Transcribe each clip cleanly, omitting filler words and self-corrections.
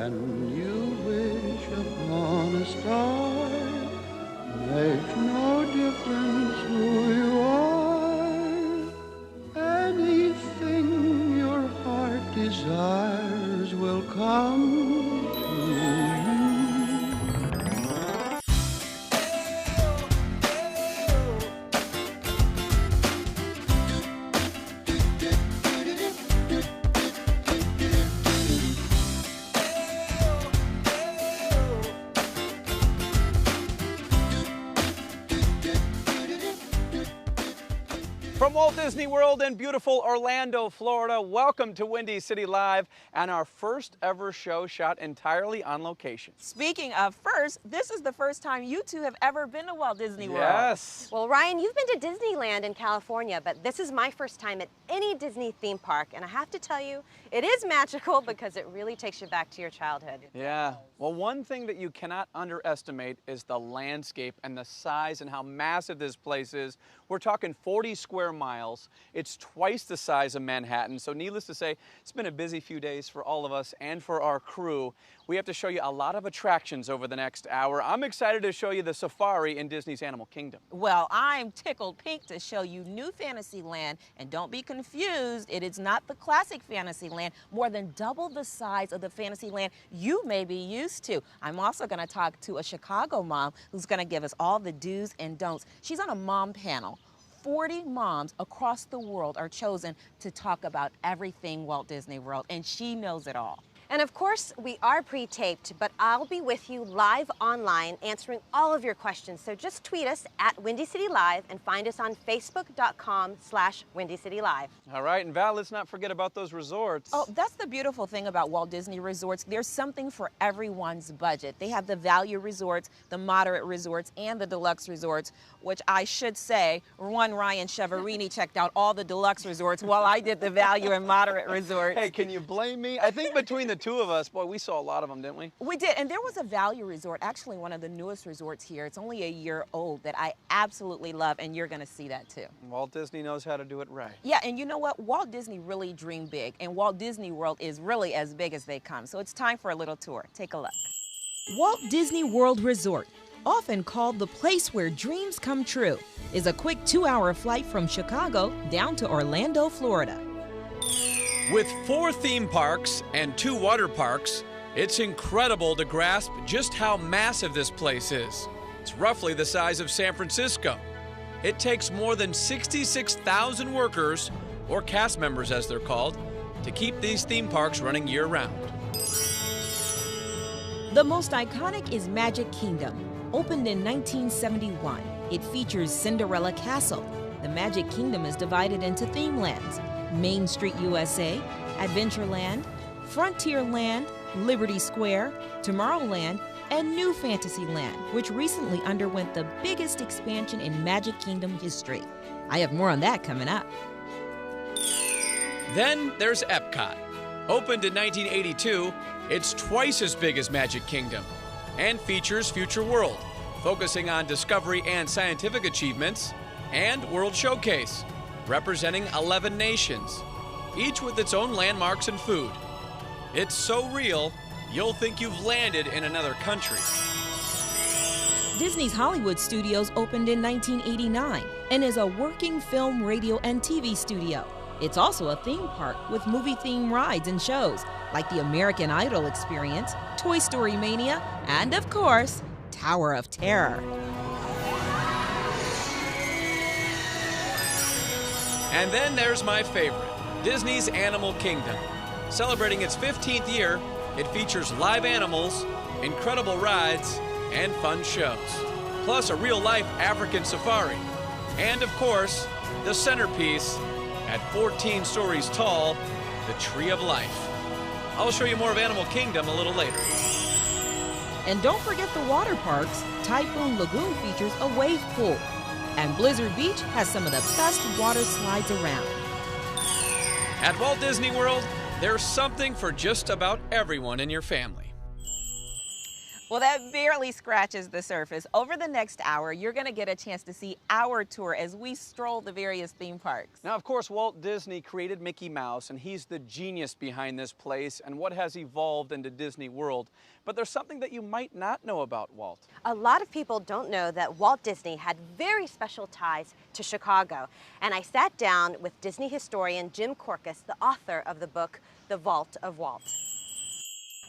When you wish upon a star, makes no difference who you are. Anything your heart desires will come to you. From Walt Disney World in beautiful Orlando, Florida, welcome to Windy City Live and our first ever show shot entirely on location. Speaking of first, this is the first time you two have ever been to Walt Disney World. Yes. Well, Ryan, you've been to Disneyland in California, but this is my first time at any Disney theme park, and I have to tell you, it is magical because it really takes you back to your childhood. Yeah. Well, one thing that you cannot underestimate is the landscape and the size and how massive this place is. We're talking 40 square miles. It's twice the size of Manhattan. So needless to say, it's been a busy few days for all of us and for our crew. We have to show you a lot of attractions over the next hour. I'm excited to show you the safari in Disney's Animal Kingdom. Well, I'm tickled pink to show you New Fantasyland, and don't be confused, it is not the classic Fantasyland, more than double the size of the Fantasyland you may be used to. I'm also going to talk to a Chicago mom who's going to give us all the do's and don'ts. She's on a mom panel. 40 moms across the world are chosen to talk about everything Walt Disney World, and she knows it all. And of course, we are pre-taped, but I'll be with you live online answering all of your questions. So just tweet us at Windy City Live and find us on Facebook.com/Windy City Live. All right, and Val, let's not forget about those resorts. Oh, that's the beautiful thing about Walt Disney Resorts. There's something for everyone's budget. They have the value resorts, the moderate resorts, and the deluxe resorts, which I should say, one Ryan Cheverini checked out all the deluxe resorts while I did the value and moderate resorts. Hey, can you blame me? I think between the two of us, boy, we saw a lot of them, didn't we? We did, and there was a value resort, actually one of the newest resorts here. It's only a year old that I absolutely love, and you're gonna see that too. Walt Disney knows how to do it right. Yeah, and you know what? Walt Disney really dreamed big, and Walt Disney World is really as big as they come. So it's time for a little tour. Take a look. Walt Disney World Resort, often called the place where dreams come true, is a quick 2-hour flight from Chicago down to Orlando, Florida. With 4 theme parks and 2 water parks, it's incredible to grasp just how massive this place is. It's roughly the size of San Francisco. It takes more than 66,000 workers, or cast members as they're called, to keep these theme parks running year-round. The most iconic is Magic Kingdom. Opened in 1971, it features Cinderella Castle. The Magic Kingdom is divided into theme lands: Main Street USA, Adventureland, Frontierland, Liberty Square, Tomorrowland, and New Fantasyland, which recently underwent the biggest expansion in Magic Kingdom history. I have more on that coming up. Then there's Epcot. Opened in 1982, it's twice as big as Magic Kingdom and features Future World, focusing on discovery and scientific achievements, and World Showcase, representing 11 nations, each with its own landmarks and food. It's so real, you'll think you've landed in another country. Disney's Hollywood Studios opened in 1989 and is a working film, radio, and TV studio. It's also a theme park with movie-themed rides and shows like the American Idol Experience, Toy Story Mania, and of course, Tower of Terror. And then there's my favorite, Disney's Animal Kingdom. Celebrating its 15th year, it features live animals, incredible rides, and fun shows. Plus a real-life African safari. And of course, the centerpiece, at 14 stories tall, the Tree of Life. I'll show you more of Animal Kingdom a little later. And don't forget the water parks. Typhoon Lagoon features a wave pool. And Blizzard Beach has some of the best water slides around. At Walt Disney World, there's something for just about everyone in your family. Well, that barely scratches the surface. Over the next hour, you're going to get a chance to see our tour as we stroll the various theme parks. Now, of course, Walt Disney created Mickey Mouse, and he's the genius behind this place and what has evolved into Disney World. But there's something that you might not know about Walt. A lot of people don't know that Walt Disney had very special ties to Chicago. And I sat down with Disney historian Jim Korkis, the author of the book, The Vault of Walt.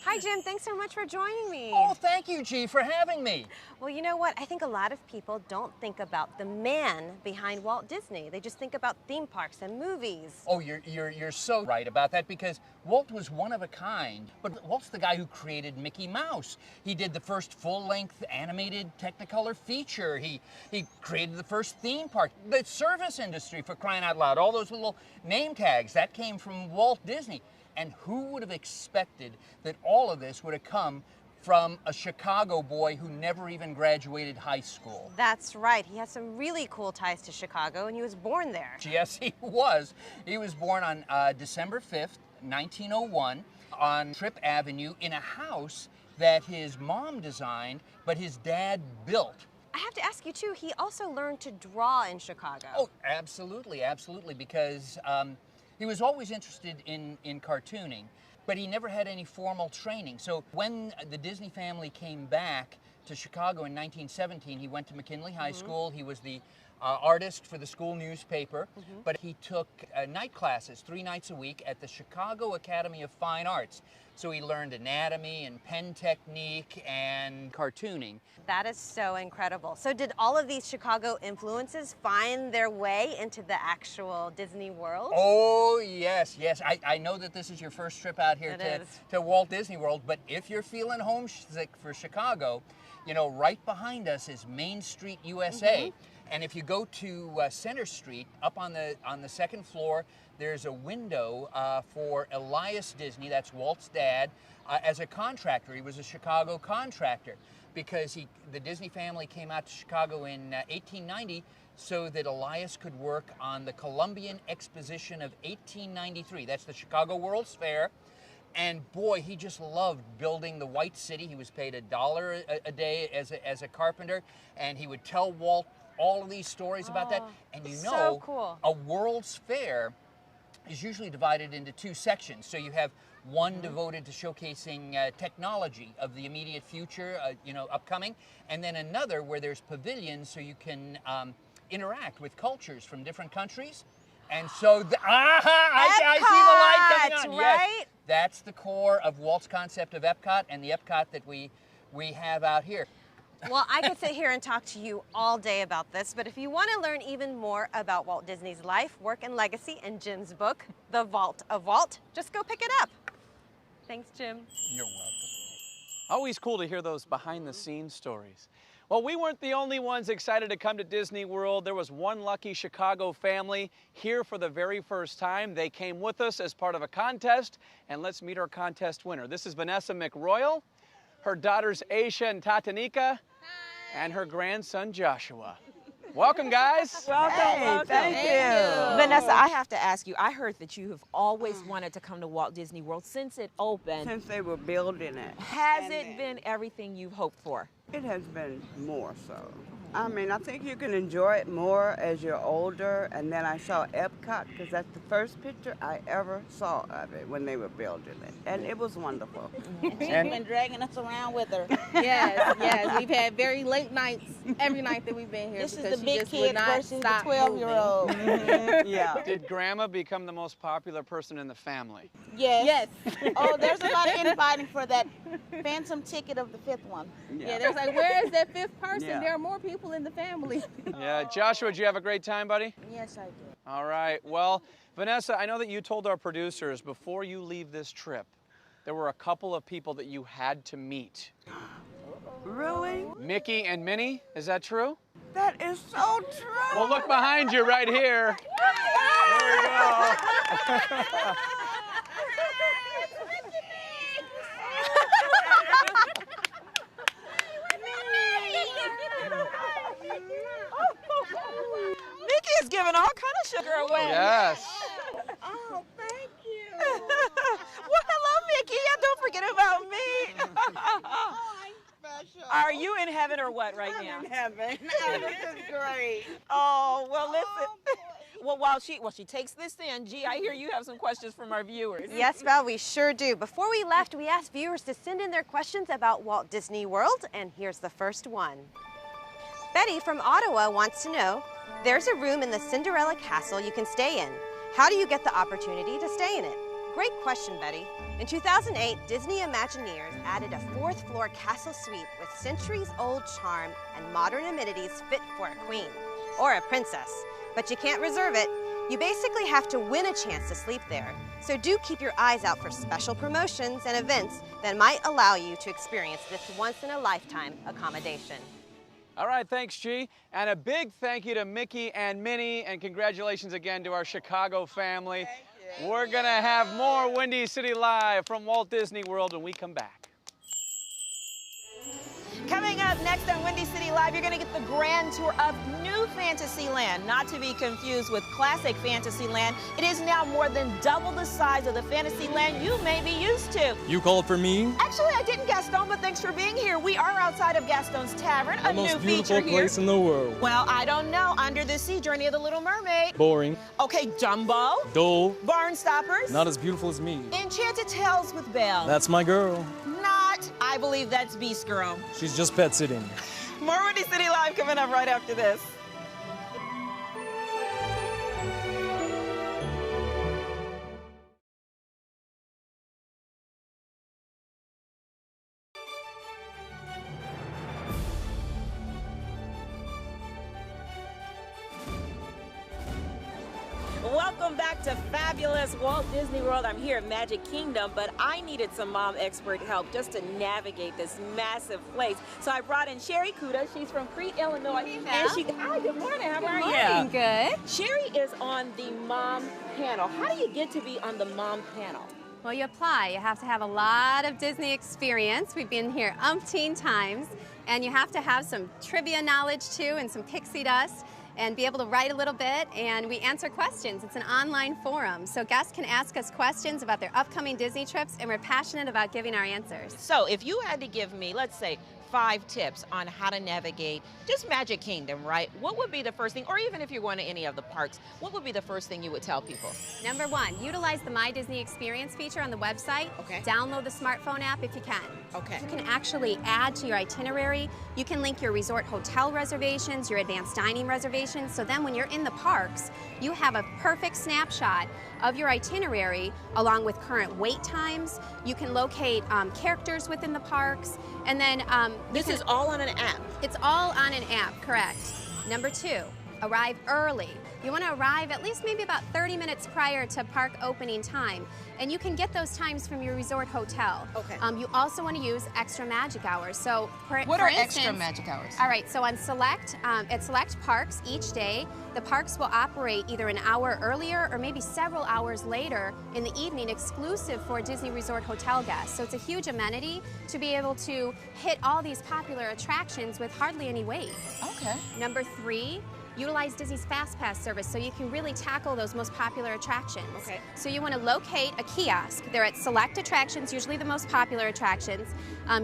Hi, Jim. Thanks so much for joining me. Oh, thank you, G, for having me. Well, you know what? I think a lot of people don't think about the man behind Walt Disney. They just think about theme parks and movies. Oh, you're so right about that, because Walt was one of a kind. But Walt's the guy who created Mickey Mouse. He did the first full-length animated Technicolor feature. He created the first theme park. The service industry, for crying out loud. All those little name tags, that came from Walt Disney. And who would have expected that all of this would have come from a Chicago boy who never even graduated high school? That's right. He has some really cool ties to Chicago, and he was born there. Yes, he was. He was born on December 5th, 1901, on Tripp Avenue in a house that his mom designed, but his dad built. I have to ask you, too, he also learned to draw in Chicago. Oh, absolutely, absolutely, because he was always interested in cartooning, but he never had any formal training. So when the Disney family came back to Chicago in 1917, he went to McKinley High School. He was the artist for the school newspaper, but he took night classes 3 nights a week at the Chicago Academy of Fine Arts. So he learned anatomy and pen technique and cartooning. That is so incredible. So did all of these Chicago influences find their way into the actual Disney World? Oh, yes, yes. I know that this is your first trip out here to Walt Disney World, but if you're feeling homesick for Chicago, you know, right behind us is Main Street, USA. And if you go to Center Street, up on the second floor, there's a window for Elias Disney, that's Walt's dad, as a contractor. He was a Chicago contractor because the Disney family came out to Chicago in 1890 so that Elias could work on the Columbian Exposition of 1893. That's the Chicago World's Fair. And boy, he just loved building the White City. He was paid $1 a day as a carpenter, and he would tell Walt all of these stories about that. And you know, so cool. A World's Fair is usually divided into 2 sections. So you have one devoted to showcasing technology of the immediate future, upcoming, and then another where there's pavilions so you can interact with cultures from different countries. And so, I see the light coming on. Right? Yes, that's the core of Walt's concept of Epcot and the Epcot that we have out here. Well, I could sit here and talk to you all day about this, but if you want to learn even more about Walt Disney's life, work, and legacy in Jim's book, The Vault of Walt, just go pick it up. Thanks, Jim. You're welcome. Always cool to hear those behind-the-scenes stories. Well, we weren't the only ones excited to come to Disney World. There was one lucky Chicago family here for the very first time. They came with us as part of a contest, and let's meet our contest winner. This is Vanessa McRoyal, her daughters Aisha and Tatanika, and her grandson Joshua. Welcome, guys. Welcome. Thank you. Vanessa, I have to ask you, I heard that you have always wanted to come to Walt Disney World since it opened. Since they were building it. Has it been everything you've hoped for? It has been more so. I mean, I think you can enjoy it more as you're older. And then I saw Epcot because that's the first picture I ever saw of it when they were building it. And it was wonderful. She's been dragging us around with her. Yes, yes. We've had very late nights every night that we've been here. This is the big kid versus the 12-year-old. Yeah. Did Grandma become the most popular person in the family? Yes. Oh, there's a lot of infighting for that phantom ticket of the 5th one. Yeah, there's like, where is that 5th person? Yeah. There are more people in the family. Yeah, Joshua, did you have a great time, buddy? Yes, I did. All right. Well, Vanessa, I know that you told our producers before you leave this trip, there were a couple of people that you had to meet. Really? Mickey and Minnie, is that true? That is so true. Well, look behind you right here. There we go. Mickey is giving all kind of sugar away. Yes. Oh, thank you. Well, hello, Mickey. Don't forget about me. Are you in heaven or what right now? I'm in heaven. Oh, this is great. Oh, well, listen. Well, while she takes this in, G, I hear you have some questions from our viewers. Yes, Val, we sure do. Before we left, we asked viewers to send in their questions about Walt Disney World, and here's the first one. Betty from Ottawa wants to know, there's a room in the Cinderella Castle you can stay in. How do you get the opportunity to stay in it? Great question, Betty. In 2008, Disney Imagineers added a 4th floor castle suite with centuries-old charm and modern amenities fit for a queen or a princess. But you can't reserve it. You basically have to win a chance to sleep there. So do keep your eyes out for special promotions and events that might allow you to experience this once-in-a-lifetime accommodation. All right, thanks, G. And a big thank you to Mickey and Minnie, and congratulations again to our Chicago family. Thank you. We're going to have more Windy City Live from Walt Disney World when we come back. Coming up next on Windy City Live, you're going to get the grand tour of New Fantasyland, not to be confused with classic Fantasyland. It is now more than double the size of the Fantasyland you may be used to. You called for me? Actually, I didn't, Gaston, but thanks for being here. We are outside of Gaston's Tavern, a new The most feature beautiful here. place in the world. Well, I don't know. Under the Sea, Journey of the Little Mermaid. Boring. Okay, Dumbo. Dull. Barnstoppers. Not as beautiful as me. Enchanted Tales with Belle. That's my girl. Not. I believe that's Beast Girl. She's just pet sitting. More Windy City Live coming up right after this. Welcome back to fabulous Walt Disney World. I'm here at Magic Kingdom, but I needed some mom expert help just to navigate this massive place. So I brought in Sherry Kuda. She's from Crete, Illinois. Hey, And hi, good morning. How are you? Good. Sherry is on the mom panel. How do you get to be on the mom panel? Well, you apply. You have to have a lot of Disney experience. We've been here umpteen times, and you have to have some trivia knowledge too and some pixie dust and be able to write a little bit, and we answer questions. It's an online forum, so guests can ask us questions about their upcoming Disney trips, and we're passionate about giving our answers. So if you had to give me, let's say, 5 tips on how to navigate just Magic Kingdom, right? What would be the first thing, or even if you're going to any of the parks, what would be the first thing you would tell people? Number 1, utilize the My Disney Experience feature on the website. Okay. Download the smartphone app if you can. Okay. You can actually add to your itinerary. You can link your resort hotel reservations, your advanced dining reservations, so then when you're in the parks, you have a perfect snapshot of your itinerary along with current wait times. You can locate characters within the parks, and then This is all on an app. it's all on an app, correct. Number 2, arrive early. You want to arrive at least maybe about 30 minutes prior to park opening time, and you can get those times from your resort hotel. Okay. You also want to use extra magic hours. So, What for are instance, extra magic hours? All right, so on at select parks each day, the parks will operate either an hour earlier or maybe several hours later in the evening, exclusive for Disney Resort Hotel guests. So it's a huge amenity to be able to hit all these popular attractions with hardly any wait. Okay. Number 3, utilize Disney's Fast Pass service so you can really tackle those most popular attractions. Okay. So you want to locate a kiosk. They're at select attractions, usually the most popular attractions.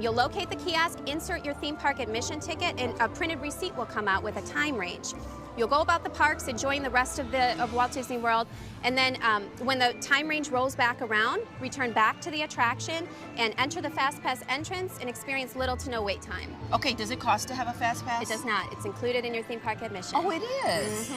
You'll locate the kiosk, insert your theme park admission ticket, and a printed receipt will come out with a time range. You'll go about the parks, enjoying the rest of Walt Disney World, and then when the time range rolls back around, return back to the attraction and enter the Fast Pass entrance and experience little to no wait time. Okay, does it cost to have a Fast Pass? It does not. It's included in your theme park admission. Oh, it is?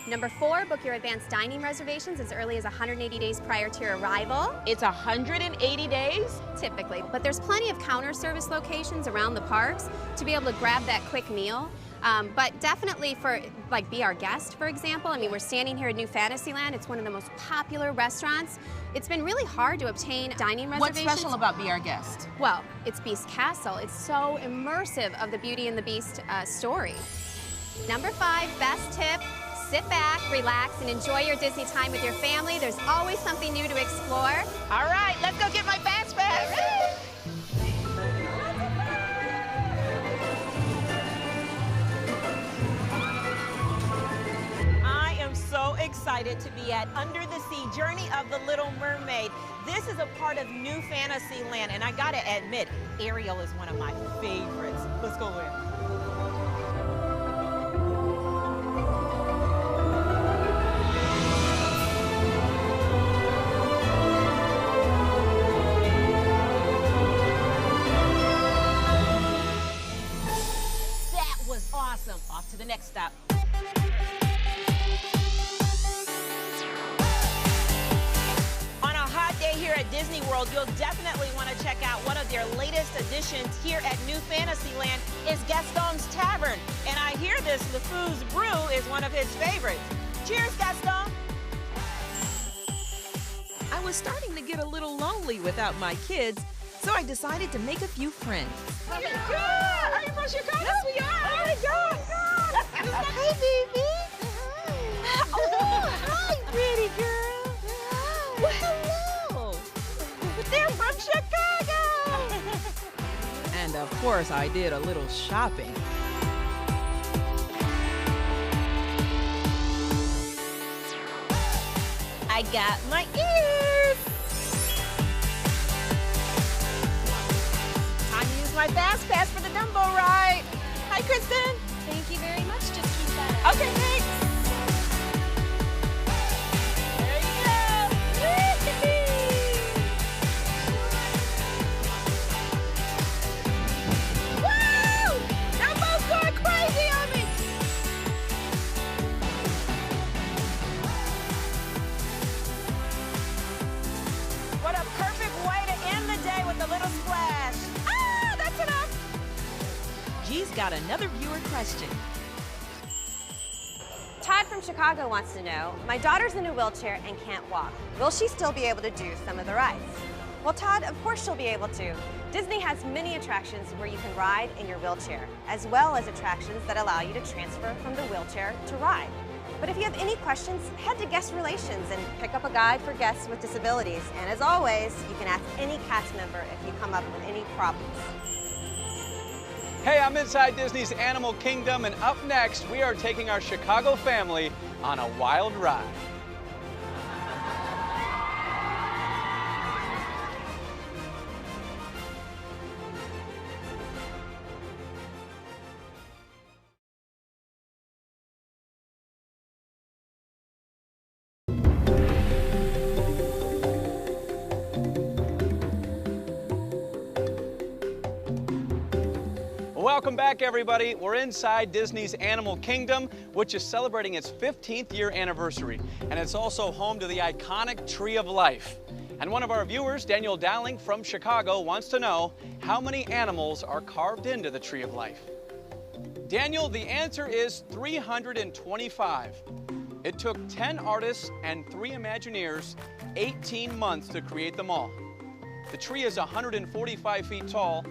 Number 4, book your advanced dining reservations as early as 180 days prior to your arrival. It's 180 days? Typically, but there's plenty of counter service locations around the parks to be able to grab that quick meal. But definitely for, like, Be Our Guest, for example. I mean, we're standing here at New Fantasyland. It's one of the most popular restaurants. It's been really hard to obtain dining reservations. What's special about Be Our Guest? Well, it's Beast Castle. It's so immersive of the Beauty and the Beast story. Number 5, best tip. Sit back, relax, and enjoy your Disney time with your family. There's always something new to explore. All right, let's go get my Fast Pass. I am so excited to be at Under the Sea, Journey of the Little Mermaid. This is a part of New Fantasyland, and I gotta admit, Ariel is one of my favorites. Let's go in. Awesome. Off to the next stop. On a hot day here at Disney World, you'll definitely want to check out one of their latest additions here at New Fantasyland is Gaston's Tavern. And I hear this LeFou's Brew is one of his favorites. Cheers, Gaston. I was starting to get a little lonely without my kids, so I decided to make a few friends. Oh my God! Are you from Chicago? Yes, we are. Oh my God! Hi, baby. Oh, hi, pretty girl. Well, hello. They're from Chicago. And of course, I did a little shopping. I got my ears. My fast pass for the Dumbo ride. Hi, Kristen. Thank you very much. Just keep that. Okay, thanks. There you go. Woo! Dumbo's going crazy on me. What a perfect way to end the day with a little splash. G's got another viewer question. Todd from Chicago wants to know, my daughter's in a wheelchair and can't walk. Will she still be able to do some of the rides? Well, Todd, of course she'll be able to. Disney has many attractions where you can ride in your wheelchair, as well as attractions that allow you to transfer from the wheelchair to ride. But if you have any questions, head to Guest Relations and pick up a guide for guests with disabilities. And as always, you can ask any cast member if you come up with any problems. Hey, I'm inside Disney's Animal Kingdom, and up next, we are taking our Chicago family on a wild ride. Welcome back, everybody. We're inside Disney's Animal Kingdom, which is celebrating its 15th year anniversary. And it's also home to the iconic Tree of Life. And one of our viewers, Daniel Dowling from Chicago, wants to know how many animals are carved into the Tree of Life. Daniel, the answer is 325. It took 10 artists and 3 Imagineers 18 months to create them all. The tree is 145 feet tall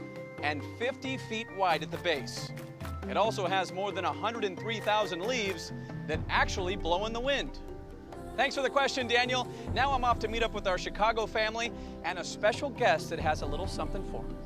and 50 feet wide at the base. It also has more than 103,000 leaves that actually blow in the wind. Thanks for the question, Daniel. Now I'm off to meet up with our Chicago family and a special guest that has a little something for them.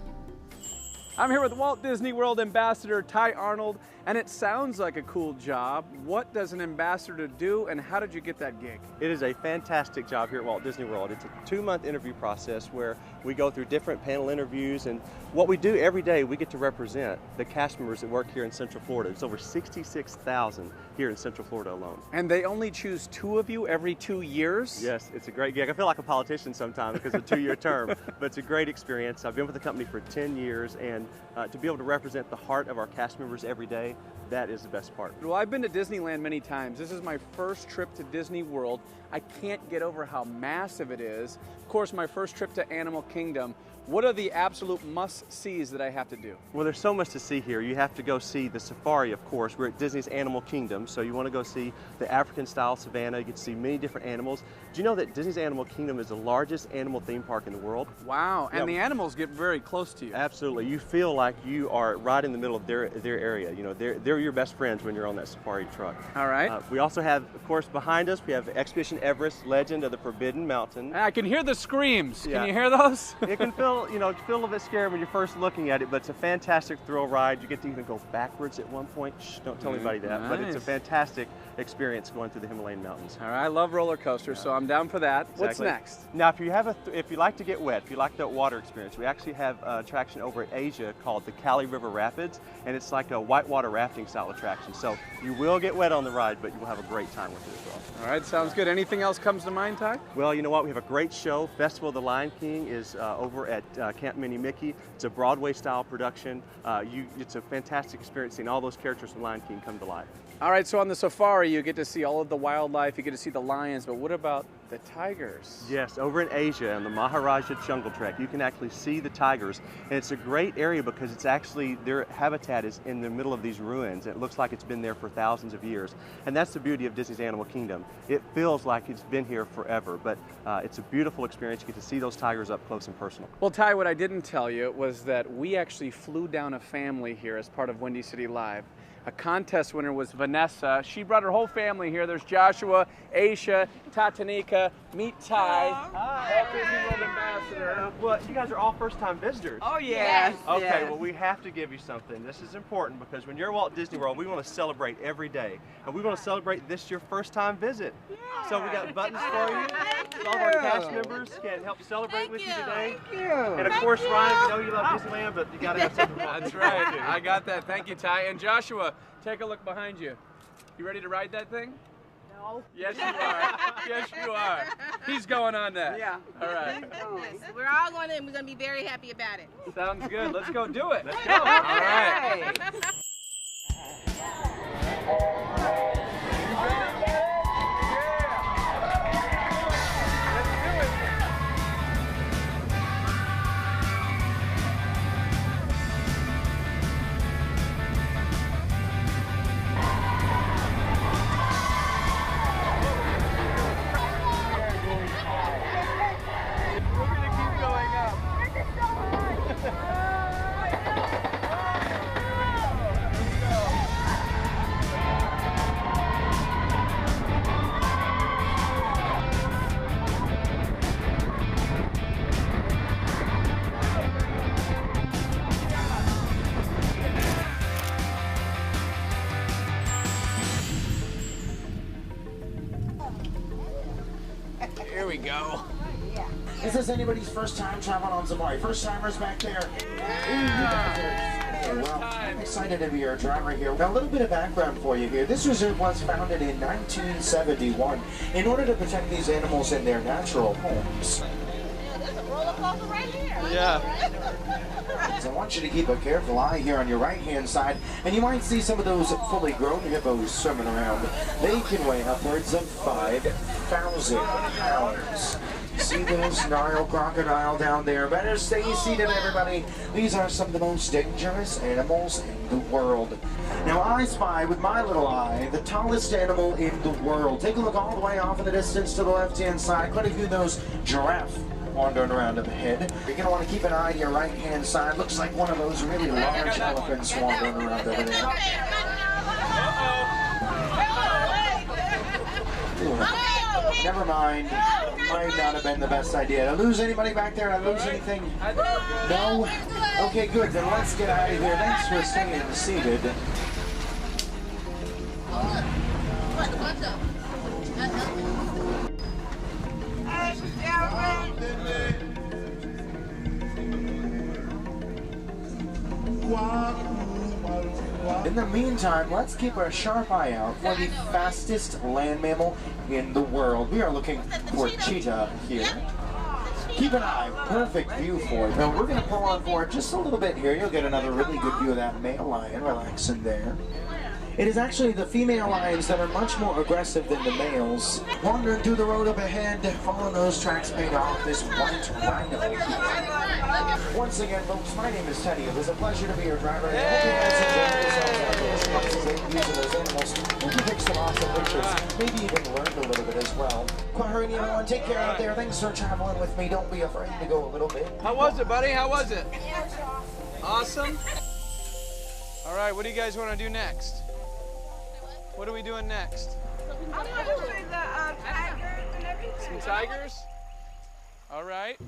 I'm here with Walt Disney World Ambassador Ty Arnold, and it sounds like a cool job. What does an ambassador do, and how did you get that gig? It is a fantastic job here at Walt Disney World. It's a 2-month interview process where we go through different panel interviews, and what we do every day, we get to represent the cast members that work here in Central Florida. It's over 66,000 here in Central Florida alone. And they only choose 2 of you every 2 years? Yes, it's a great gig. I feel like a politician sometimes because it's a 2-year term, but it's a great experience. I've been with the company for 10 years, and to be able to represent the heart of our cast members every day, that is the best part. Well, I've been to Disneyland many times. This is my first trip to Disney World. I can't get over how massive it is. Of course, my first trip to Animal Kingdom. What are the absolute must-sees that I have to do? Well, there's so much to see here. You have to go see the safari, of course. We're at Disney's Animal Kingdom, so you want to go see the African-style savannah. You get to see many different animals. Do you know that Disney's Animal Kingdom is the largest animal theme park in the world? Wow, and the animals get very close to you. Absolutely. You feel like you are right in the middle of their area. You know, they're your best friends when you're on that safari truck. All right. We also have, of course, behind us, we have Expedition Everest, Legend of the Forbidden Mountain. I can hear the screams. Yeah. Can you hear those? You can feel feel, you know, feel a little bit scared when you're first looking at it, but it's a fantastic thrill ride. You get to even go backwards at one point. Shh, don't tell anybody that, but it's a fantastic experience going through the Himalayan mountains. All right, I love roller coasters, so I'm down for that. Exactly. What's next? Now, if you like to get wet, if you like that water experience, we actually have an attraction over at Asia called the Kali River Rapids, and it's like a whitewater rafting style attraction. So you will get wet on the ride, but you will have a great time with it as well. All right, sounds good. Anything else comes to mind, Ty? Well, you know what? We have a great show. Festival of the Lion King is over at Camp Mini Mickey. It's a Broadway-style production. It's a fantastic experience seeing all those characters from Lion King come to life. All right, so on the safari, you get to see all of the wildlife, you get to see the lions, but what about the tigers? Yes, over in Asia on the Maharaja Jungle Trek, you can actually see the tigers, and it's a great area because it's actually, their habitat is in the middle of these ruins. It looks like it's been there for thousands of years, and that's the beauty of Disney's Animal Kingdom. It feels like it's been here forever, but it's a beautiful experience. You get to see those tigers up close and personal. Well, Ty, what I didn't tell you was that we actually flew down a family here as part of Windy City Live. A contest winner was Vanessa. She brought her whole family here. There's Joshua, Aisha, Tatanika, meet Ty, Walt Disney World Ambassador. Well, you guys are all first-time visitors. Oh, yes. Okay, well, we have to give you something. This is important because when you're at Walt Disney World, we want to celebrate every day. And we want to celebrate this your first-time visit. Yeah. So we got buttons for you. All of our cast members can help celebrate with you today. Thank you. And of course, Ryan, we know you love Disneyland, but you got to have something fun. That's right. I got that. Thank you, Ty. And Joshua, take a look behind you. You ready to ride that thing? No. Yes, you are. Yes, you are. He's going on that. Yeah. All right. We're all going in. We're going to be very happy about it. Sounds good. Let's go do it. Let's go. All right. Here we go. Is this anybody's first time traveling on safari? First timers back there? Well, I'm excited to be your driver here. Now, a little bit of background for you here. This reserve was founded in 1971 in order to protect these animals in their natural homes. There's a roller coaster right here. Yeah. So I want you to keep a careful eye here on your right-hand side, and you might see some of those fully grown hippos swimming around. They can weigh upwards of 5,000 pounds. See this Nile crocodile down there? Better stay seated, everybody. These are some of the most dangerous animals in the world. Now, I spy with my little eye the tallest animal in the world. Take a look all the way off in the distance to the left-hand side. Quite a few of those giraffe wandering around up ahead. You're going to want to keep an eye to your right-hand side. Looks like one of those really large elephants wandering around over there. Never mind. Might not have been the best idea. Did I lose anybody back there? Did I lose anything? No? Okay, good. Then let's get out of here. Thanks for staying seated. In the meantime, let's keep a sharp eye out for the fastest land mammal in the world. We are looking for cheetah here. Keep an eye, perfect view for it. Now we're going to pull on forward just a little bit here. You'll get another really good view of that male lion relaxing there. It is actually the female lions that are much more aggressive than the males. Wandering through the road up ahead, following those tracks paid off this white rhino here. Once again, folks, my name is Teddy. It was a pleasure to be your driver. I hope you guys enjoyed yourselves out there as much as they using those animals. Maybe take some awesome pictures. Maybe even learned a little bit as well. Quahari, everyone, take care out there. Thanks for traveling with me. Don't be afraid to go a little bit. How was it, buddy? How was it? Awesome. All right, what do you guys want to do next? What are we doing next? I'm doing the tigers and everything. Some tigers? All right.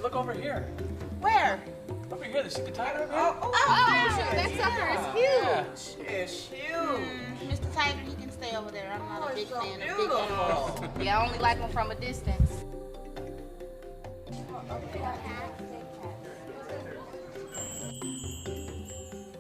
look over here. Where? Over here, you see the tiger over here? Oh, that sucker is huge. It's huge. Mr. Tiger, he can stay over there. I'm not a big fan of big Beautiful. animals. Yeah, I only like them from a distance.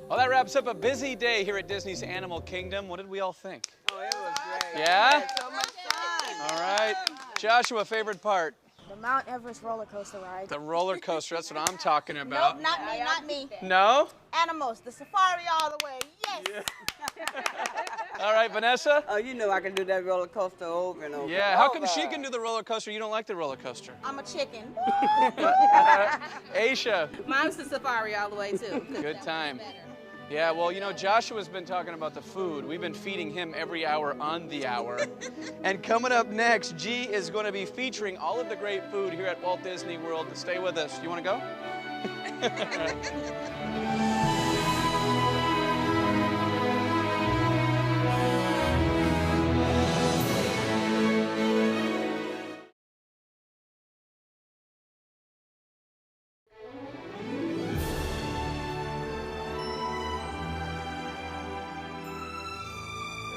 Well, that wraps up a busy day here at Disney's Animal Kingdom. What did we all think? Oh, it was great. Yeah? We had so much fun. All right. Joshua, favorite part? The Mount Everest roller coaster ride. The roller coaster, that's what I'm talking about. Nope, not me, not me. No? Animals, the safari all the way. Yes. All right, Vanessa? Oh, you know I can do that roller coaster over and over. Yeah, how come she can do the roller coaster, you don't like the roller coaster? I'm a chicken. Aisha? Mine's the safari all the way, too. Good time. Yeah, well, you know, Joshua's been talking about the food. We've been feeding him every hour on the hour. And coming up next, G is going to be featuring all of the great food here at Walt Disney World. Stay with us. You want to go?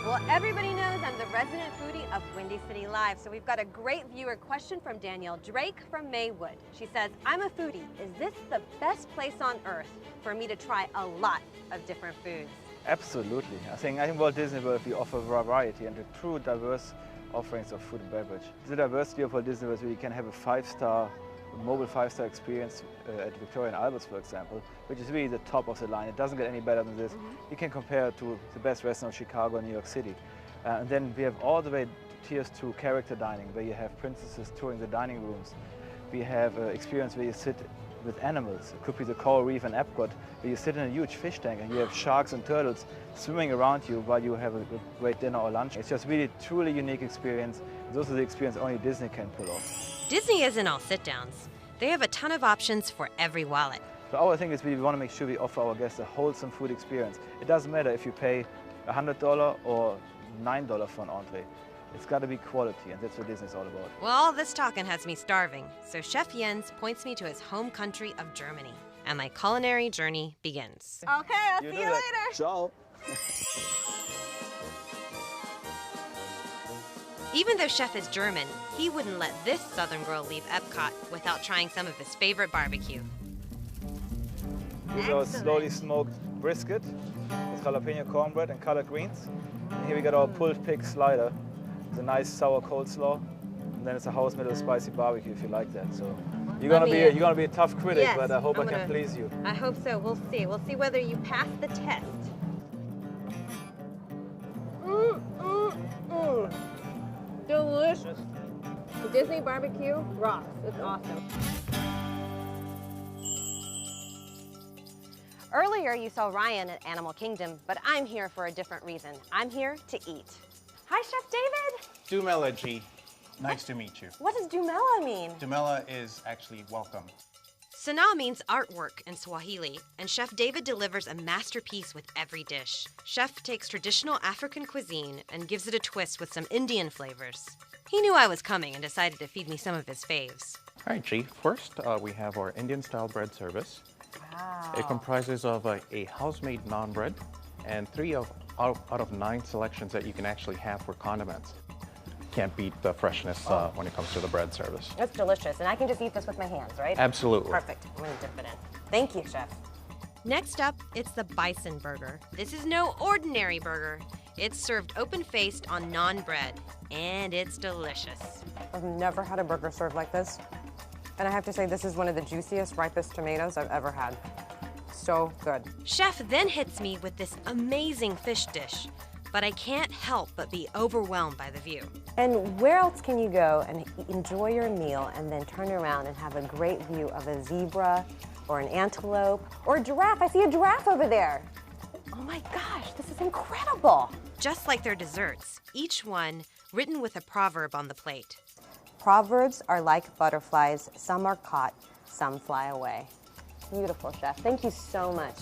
Well, everybody knows I'm the resident foodie of Windy City Live, so we've got a great viewer question from Danielle Drake from Maywood. She says, I'm a foodie. Is this the best place on earth for me to try a lot of different foods? Absolutely. I think in Walt Disney World we offer variety and a true diverse offerings of food and beverage. The diversity of Walt Disney World, where you can have a mobile five-star experience at Victoria and Albert's, for example, which is really the top of the line. It doesn't get any better than this. You can compare it to the best restaurant of Chicago and New York City. And then we have all the way tiers to character dining, where you have princesses touring the dining rooms. We have experience where you sit with animals. It could be the coral reef in Epcot, where you sit in a huge fish tank and you have sharks and turtles swimming around you while you have a great dinner or lunch. It's just really truly unique experience. It's also the experience only Disney can pull off. Disney isn't all sit-downs. They have a ton of options for every wallet. So our thing is we want to make sure we offer our guests a wholesome food experience. It doesn't matter if you pay $100 or $9 for an entree. It's got to be quality, and that's what Disney's all about. Well, all this talking has me starving, so Chef Jens points me to his home country of Germany, and my culinary journey begins. Okay, I'll see you later. Ciao. Even though Chef is German, he wouldn't let this Southern girl leave Epcot without trying some of his favorite barbecue. This is our slowly smoked brisket with jalapeno cornbread and collard greens. And here we got our pulled pig slider. It's a nice sour coleslaw, and then it's a house made of spicy barbecue if you like that. So you're gonna be a tough critic, yes, but I hope I can please you. I hope so. We'll see. We'll see whether you pass the test. Delicious. The Disney barbecue rocks. It's awesome. Earlier you saw Ryan at Animal Kingdom, but I'm here for a different reason. I'm here to eat. Hi, Chef David. Dumela, G. Nice to meet you. What does Dumela mean? Dumela is actually welcome. Sana means artwork in Swahili, and Chef David delivers a masterpiece with every dish. Chef takes traditional African cuisine and gives it a twist with some Indian flavors. He knew I was coming and decided to feed me some of his faves. All right, G. First, we have our Indian-style bread service. Wow. It comprises of a house-made naan bread and out of 9 selections that you can actually have for condiments. Can't beat the freshness when it comes to the bread service. It's delicious, and I can just eat this with my hands, right? Absolutely. Perfect. I'm gonna dip it in. Thank you, Chef. Next up, it's the bison burger. This is no ordinary burger. It's served open-faced on naan bread, and it's delicious. I've never had a burger served like this, and I have to say this is one of the juiciest, ripest tomatoes I've ever had. So good. Chef then hits me with this amazing fish dish, but I can't help but be overwhelmed by the view. And where else can you go and enjoy your meal and then turn around and have a great view of a zebra or an antelope or a giraffe? I see a giraffe over there. Oh my gosh, this is incredible. Just like their desserts, each one written with a proverb on the plate. Proverbs are like butterflies. Some are caught, some fly away. Beautiful, Chef. Thank you so much.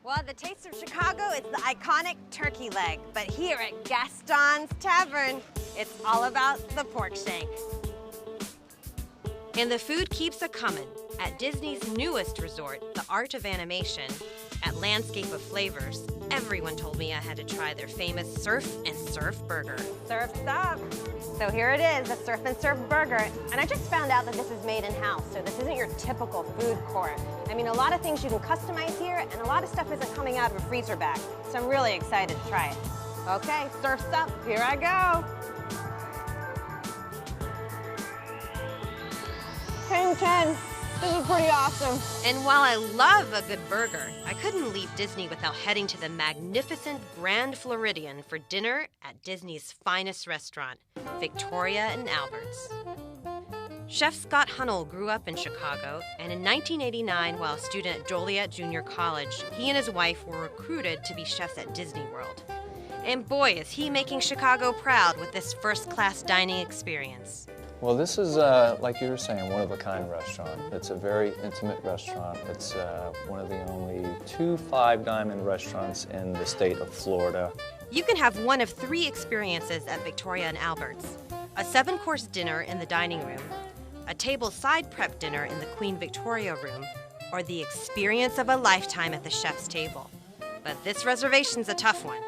Well, the taste of Chicago is the iconic turkey leg, but here at Gaston's Tavern, it's all about the pork shank. And the food keeps a-comin'. At Disney's newest resort, the Art of Animation, at Landscape of Flavors, everyone told me I had to try their famous Surf and Surf burger. Surf's up. So here it is, the Surf and Surf burger. And I just found out that this is made in-house, so this isn't your typical food court. I mean, a lot of things you can customize here, and a lot of stuff isn't coming out of a freezer bag. So I'm really excited to try it. Okay, Surf's up, here I go. 10/10. This is pretty awesome. And while I love a good burger, I couldn't leave Disney without heading to the magnificent Grand Floridian for dinner at Disney's finest restaurant, Victoria and Albert's. Chef Scott Hunnell grew up in Chicago, and in 1989, while a student at Joliet Junior College, he and his wife were recruited to be chefs at Disney World. And boy, is he making Chicago proud with this first-class dining experience. Well, this is, like you were saying, one-of-a-kind restaurant. It's a very intimate restaurant. It's one of the only 2 five-diamond restaurants in the state of Florida. You can have one of 3 experiences at Victoria and Albert's. A 7-course dinner in the dining room, a tableside prep dinner in the Queen Victoria room, or the experience of a lifetime at the chef's table. But this reservation's a tough one.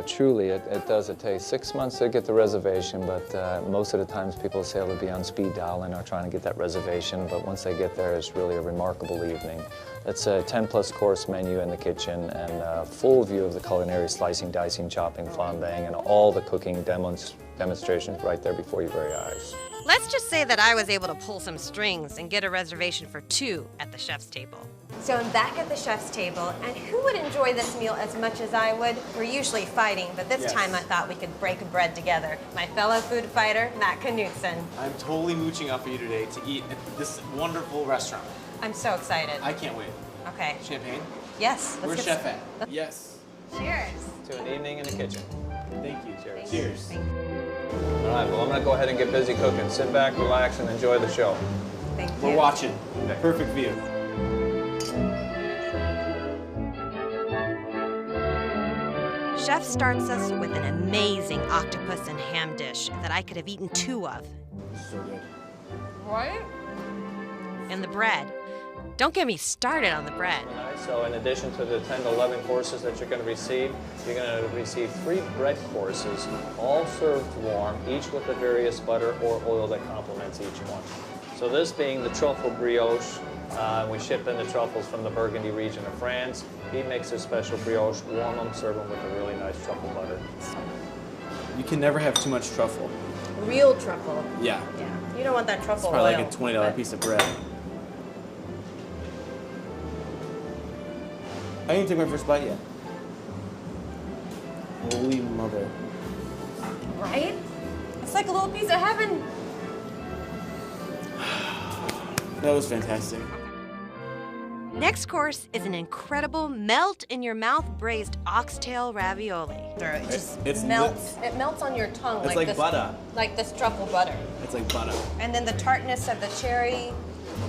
Truly, it does. It takes 6 months to get the reservation, but most of the times people say they'll be on speed dial and are trying to get that reservation, but once they get there, it's really a remarkable evening. It's a 10-plus course menu in the kitchen and a full view of the culinary slicing, dicing, chopping, flambeing, and all the cooking demonstrations right there before your very eyes. Let's just say that I was able to pull some strings and get a reservation for 2 at the chef's table. So I'm back at the chef's table, and who would enjoy this meal as much as I would? We're usually fighting, but this time I thought we could break bread together. My fellow food fighter, Matt Knutson. I'm totally mooching off of you today to eat at this wonderful restaurant. I'm so excited. I can't wait. Okay. Champagne? Yes. Where's Chef at? Yes. Cheers. To an evening in the kitchen. Thank you. Cheers. Cheers. All right, well, I'm going to go ahead and get busy cooking. Sit back, relax, and enjoy the show. Thank you. We're watching. Perfect view. Chef starts us with an amazing octopus and ham dish that I could have eaten 2 of. So good. Right? And the bread. Don't get me started on the bread. So in addition to the 10 to 11 courses that you're going to receive, you're going to receive 3 bread courses, all served warm, each with a various butter or oil that complements each one. So this being the truffle brioche, we ship in the truffles from the Burgundy region of France. He makes a special brioche, warm them, serve them with a really nice truffle butter. You can never have too much truffle. Real truffle. Yeah. Yeah. You don't want that truffle It's probably oil. like a $20 piece of bread. I didn't take my first bite yet. Holy mother. Right? It's like a little piece of heaven. That was fantastic. Next course is an incredible melt-in-your-mouth braised oxtail ravioli. It just It's melts. It melts on your tongue. It's like this, butter. Like this truffle butter. It's like butter. And then the tartness of the cherry,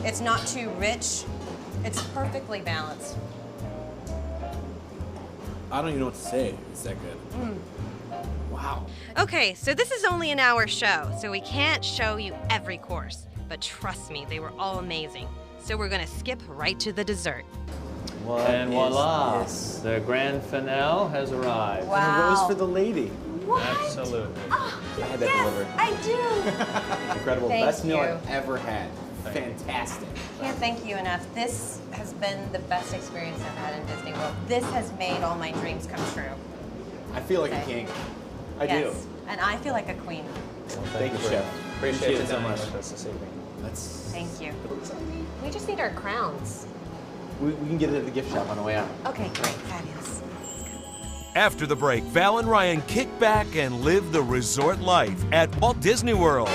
it's not too rich. It's perfectly balanced. I don't even know what to say. It's that good. Wow. Okay, so this is only an hour show, so we can't show you every course. But trust me, they were all amazing. So we're gonna skip right to the dessert. And voila, the grand finale has arrived. Wow. And a rose for the lady. What? Absolutely. Oh, I had that delivered. I do. Incredible. Thank Best meal you. I've ever had. Fantastic. Can't thank you enough. This has been the best experience I've had in Disney World. This has made all my dreams come true. I feel like a king. I do. And I feel like a queen. Well, Thank you, Chef. Appreciate you it so dining much. with us this evening. Thank you. We just need our crowns. We can get it at the gift shop on the way out. Okay, great, fabulous. After the break, Val and Ryan kick back and live the resort life at Walt Disney World.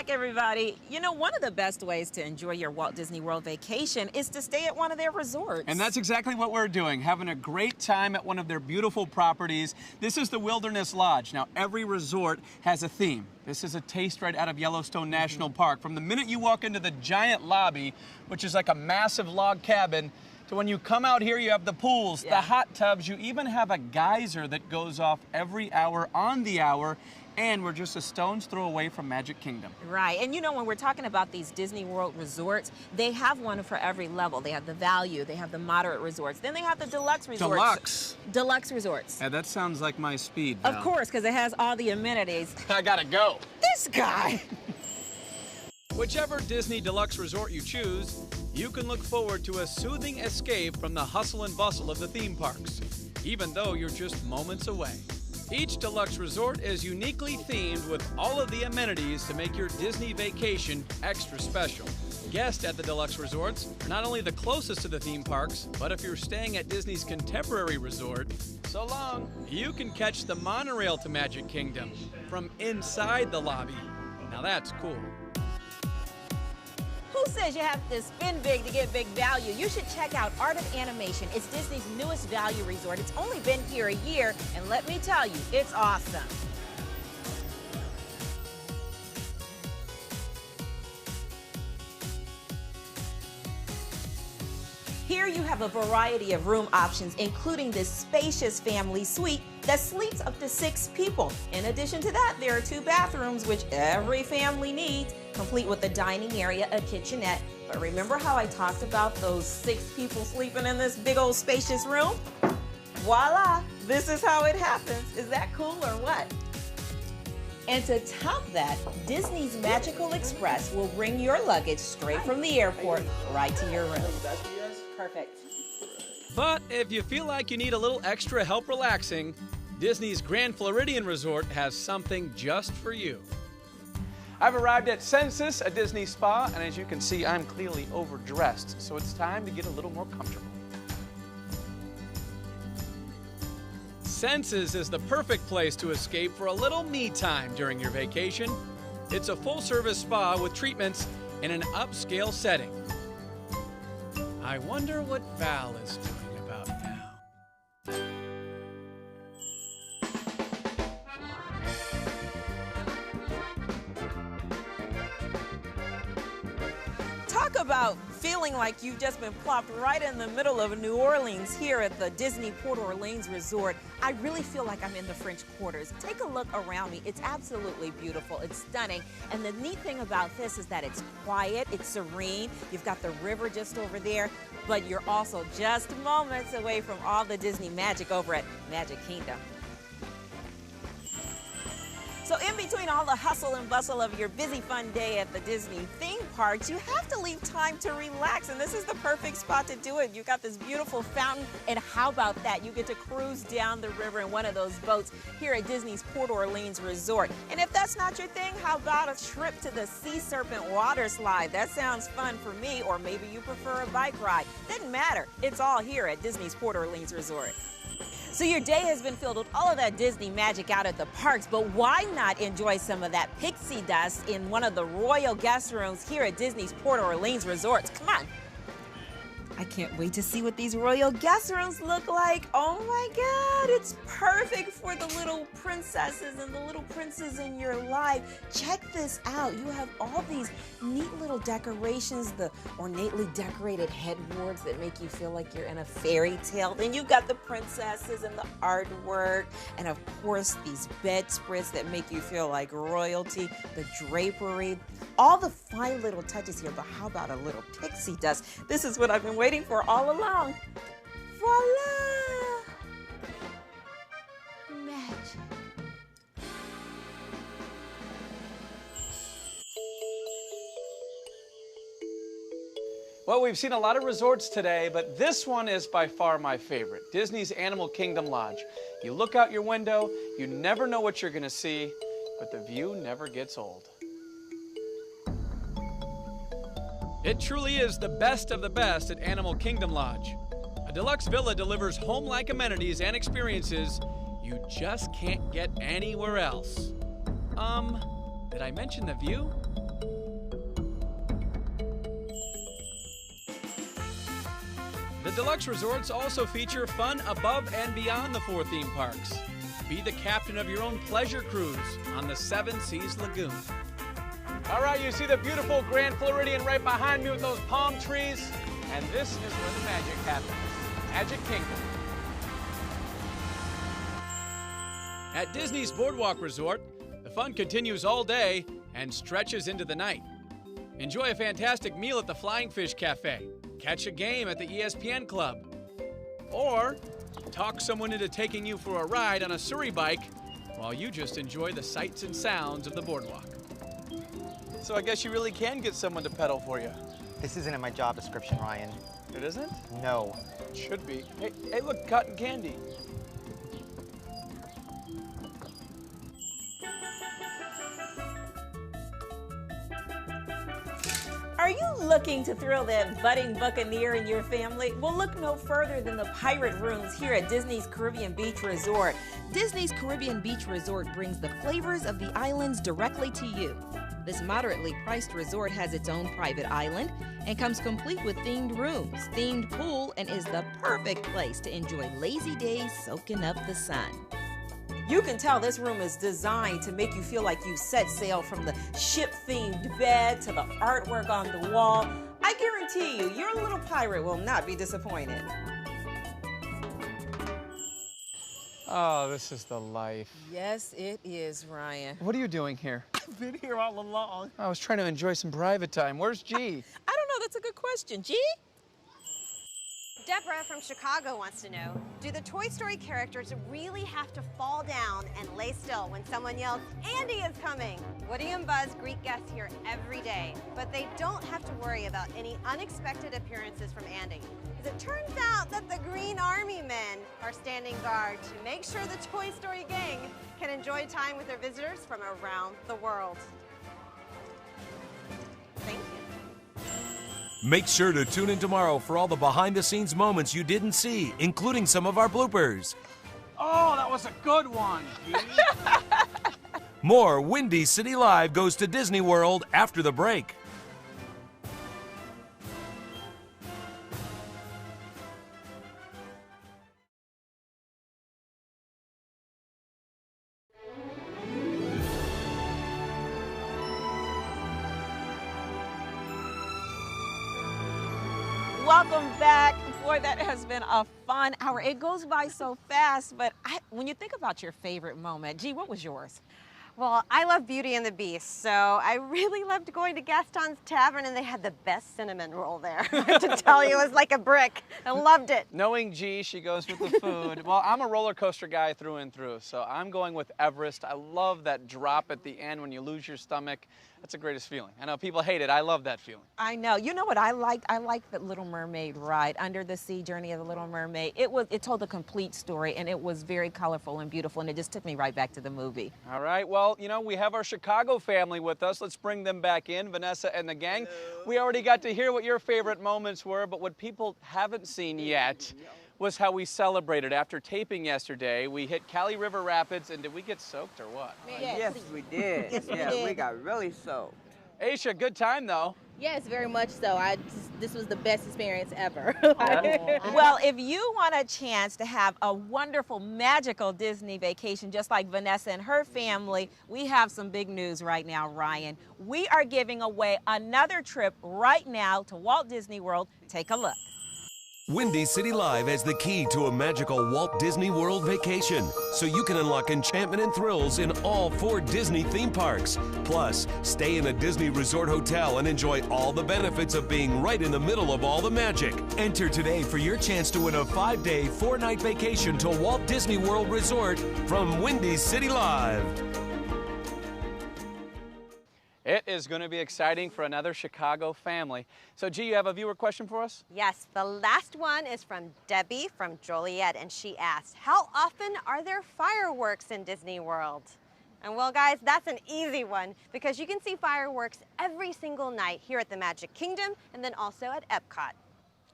back, everybody. You know, one of the best ways to enjoy your Walt Disney World vacation is to stay at one of their resorts. And that's exactly what we're doing, having a great time at one of their beautiful properties. This is the Wilderness Lodge. Now, every resort has a theme. This is a taste right out of Yellowstone National Park. From the minute you walk into the giant lobby, which is like a massive log cabin, to when you come out here, you have the pools, the hot tubs. You even have a geyser that goes off every hour on the hour. And we're just a stone's throw away from Magic Kingdom. Right, and you know, when we're talking about these Disney World resorts, they have one for every level. They have the value, they have the moderate resorts, then they have the deluxe resorts. Deluxe? Deluxe resorts. Yeah, that sounds like my speed, Val. Of course, because it has all the amenities. I gotta go. This guy! Whichever Disney Deluxe resort you choose, you can look forward to a soothing escape from the hustle and bustle of the theme parks, even though you're just moments away. Each deluxe resort is uniquely themed with all of the amenities to make your Disney vacation extra special. Guests at the deluxe resorts are not only the closest to the theme parks, but if you're staying at Disney's Contemporary Resort, so long, you can catch the monorail to Magic Kingdom from inside the lobby. Now that's cool. Who says you have to spend big to get big value? You should check out Art of Animation. It's Disney's newest value resort. It's only been here a year, and let me tell you, it's awesome. Here you have a variety of room options, including this spacious family suite that sleeps up to 6 people. In addition to that, there are 2 bathrooms, which every family needs, complete with a dining area, a kitchenette. But remember how I talked about those 6 people sleeping in this big old spacious room? Voila, this is how it happens. Is that cool or what? And to top that, Disney's Magical Express will bring your luggage straight from the airport right to your room. Perfect. But if you feel like you need a little extra help relaxing, Disney's Grand Floridian Resort has something just for you. I've arrived at Senses, a Disney spa, and as you can see, I'm clearly overdressed, so it's time to get a little more comfortable. Senses is the perfect place to escape for a little me time during your vacation. It's a full-service spa with treatments in an upscale setting. I wonder what Val is doing about now. Talk about feeling like you've just been plopped right in the middle of New Orleans here at the Disney Port Orleans Resort. I really feel like I'm in the French Quarters. Take a look around me. It's absolutely beautiful. It's stunning. And the neat thing about this is that it's quiet, it's serene. You've got the river just over there, but you're also just moments away from all the Disney magic over at Magic Kingdom. So in between all the hustle and bustle of your busy fun day at the Disney theme parks, you have to leave time to relax, and this is the perfect spot to do it. You've got this beautiful fountain, and how about that? You get to cruise down the river in one of those boats here at Disney's Port Orleans Resort. And if that's not your thing, how about a trip to the Sea Serpent water slide? That sounds fun for me, or maybe you prefer a bike ride. Doesn't matter. It's all here at Disney's Port Orleans Resort. So your day has been filled with all of that Disney magic out at the parks, but why not enjoy some of that pixie dust in one of the royal guest rooms here at Disney's Port Orleans Resorts? Come on. I can't wait to see what these royal guest rooms look like. Oh my God, it's perfect for the little princesses and the little princes in your life. Check this out. You have all these neat little decorations, the ornately decorated headboards that make you feel like you're in a fairy tale. Then you've got the princesses and the artwork, and of course these bedspreads that make you feel like royalty, the drapery, all the fine little touches here. But how about a little pixie dust? This is what I've been waiting for all along. Voila! Magic. Well, we've seen a lot of resorts today, but this one is by far my favorite, Disney's Animal Kingdom Lodge. You look out your window, you never know what you're gonna see, but the view never gets old. It truly is the best of the best at Animal Kingdom Lodge. A deluxe villa delivers home-like amenities and experiences you just can't get anywhere else. Did I mention the view? deluxe resorts also feature fun above and beyond the 4 theme parks. Be the captain of your own pleasure cruise on the 7 Seas Lagoon. All right, you see the beautiful Grand Floridian right behind me with those palm trees? And this is where the magic happens. Magic Kingdom. At Disney's Boardwalk Resort, the fun continues all day and stretches into the night. Enjoy a fantastic meal at the Flying Fish Cafe, catch a game at the ESPN Club, or talk someone into taking you for a ride on a Surrey bike while you just enjoy the sights and sounds of the boardwalk. So I guess you really can get someone to pedal for you. This isn't in my job description, Ryan. It isn't? No. It should be. Hey, look, cotton candy. Are you looking to thrill that budding buccaneer in your family? Well, look no further than the pirate rooms here at Disney's Caribbean Beach Resort. Disney's Caribbean Beach Resort brings the flavors of the islands directly to you. This moderately priced resort has its own private island and comes complete with themed rooms, themed pool, and is the perfect place to enjoy lazy days soaking up the sun. You can tell this room is designed to make you feel like you set sail, from the ship-themed bed to the artwork on the wall. I guarantee you, your little pirate will not be disappointed. Oh, this is the life. Yes, it is, Ryan. What are you doing here? I've been here all along. I was trying to enjoy some private time. Where's G? I don't know. That's a good question. G? Deborah from Chicago wants to know, do the Toy Story characters really have to fall down and lay still when someone yells, "Andy is coming"? Woody and Buzz greet guests here every day, but they don't have to worry about any unexpected appearances from Andy. As it turns out that the Green Army men are standing guard to make sure the Toy Story gang can enjoy time with their visitors from around the world. Thank you. Make sure to tune in tomorrow for all the behind-the-scenes moments you didn't see, including some of our bloopers. Oh, that was a good one, G. More Windy City Live goes to Disney World after the break. Welcome back. Boy, that has been a fun hour. It goes by so fast, but when you think about your favorite moment, G, what was yours? Well, I love Beauty and the Beast, so I really loved going to Gaston's Tavern, and they had the best cinnamon roll there. I have to tell you, it was like a brick. I loved it. Knowing G, she goes with the food. Well, I'm a roller coaster guy through and through, so I'm going with Everest. I love that drop at the end when you lose your stomach. That's the greatest feeling. I know people hate it. I love that feeling. I know. You know what I liked? I liked the Little Mermaid ride, Under the Sea Journey of the Little Mermaid. It told a complete story, and it was very colorful and beautiful, and it just took me right back to the movie. All right. Well, you know, we have our Chicago family with us. Let's bring them back in, Vanessa and the gang. Hello. We already got to hear what your favorite moments were, but what people haven't seen yet was how we celebrated. After taping yesterday, we hit Cali River Rapids, and did we get soaked or what? Yes, we did. Yes, we yeah, did. we got really soaked. Aisha, good time though. Yes, very much so. This was the best experience ever. Well, if you want a chance to have a wonderful, magical Disney vacation, just like Vanessa and her family, we have some big news right now, Ryan. We are giving away another trip right now to Walt Disney World. Take a look. Windy City Live has the key to a magical Walt Disney World vacation, so you can unlock enchantment and thrills in all 4 Disney theme parks. Plus, stay in a Disney Resort hotel and enjoy all the benefits of being right in the middle of all the magic. Enter today for your chance to win a 5-day, 4-night vacation to Walt Disney World Resort from Windy City Live. It is going to be exciting for another Chicago family. So, G, you have a viewer question for us? Yes, the last one is from Debbie from Joliet, and she asked, how often are there fireworks in Disney World? And well, guys, that's an easy one, because you can see fireworks every single night here at the Magic Kingdom and then also at Epcot.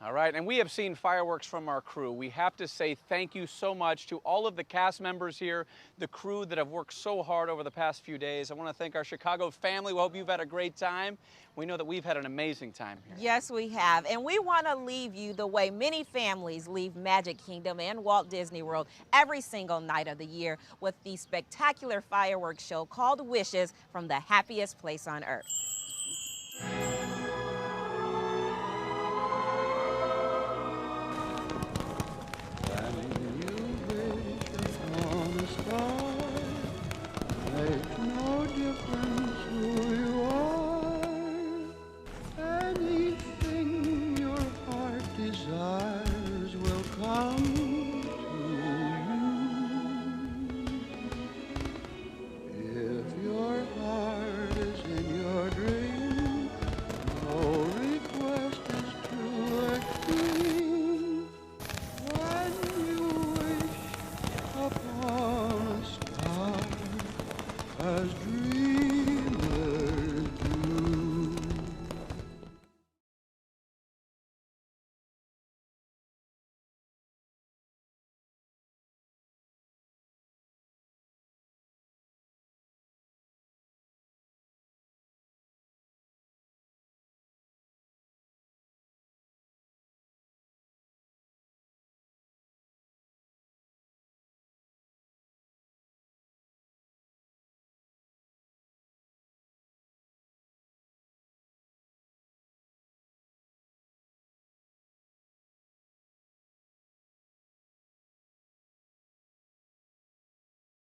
All right, and we have seen fireworks from our crew. We have to say thank you so much to all of the cast members here, the crew that have worked so hard over the past few days. I want to thank our Chicago family. We hope you've had a great time. We know that we've had an amazing time here. Yes, we have. And we want to leave you the way many families leave Magic Kingdom and Walt Disney World every single night of the year with the spectacular fireworks show called Wishes from the happiest place on earth. Makes no difference who you are. Anything your heart desires will come to you. If your heart is in your dream, no request is too extreme. When you wish upon a star as dreams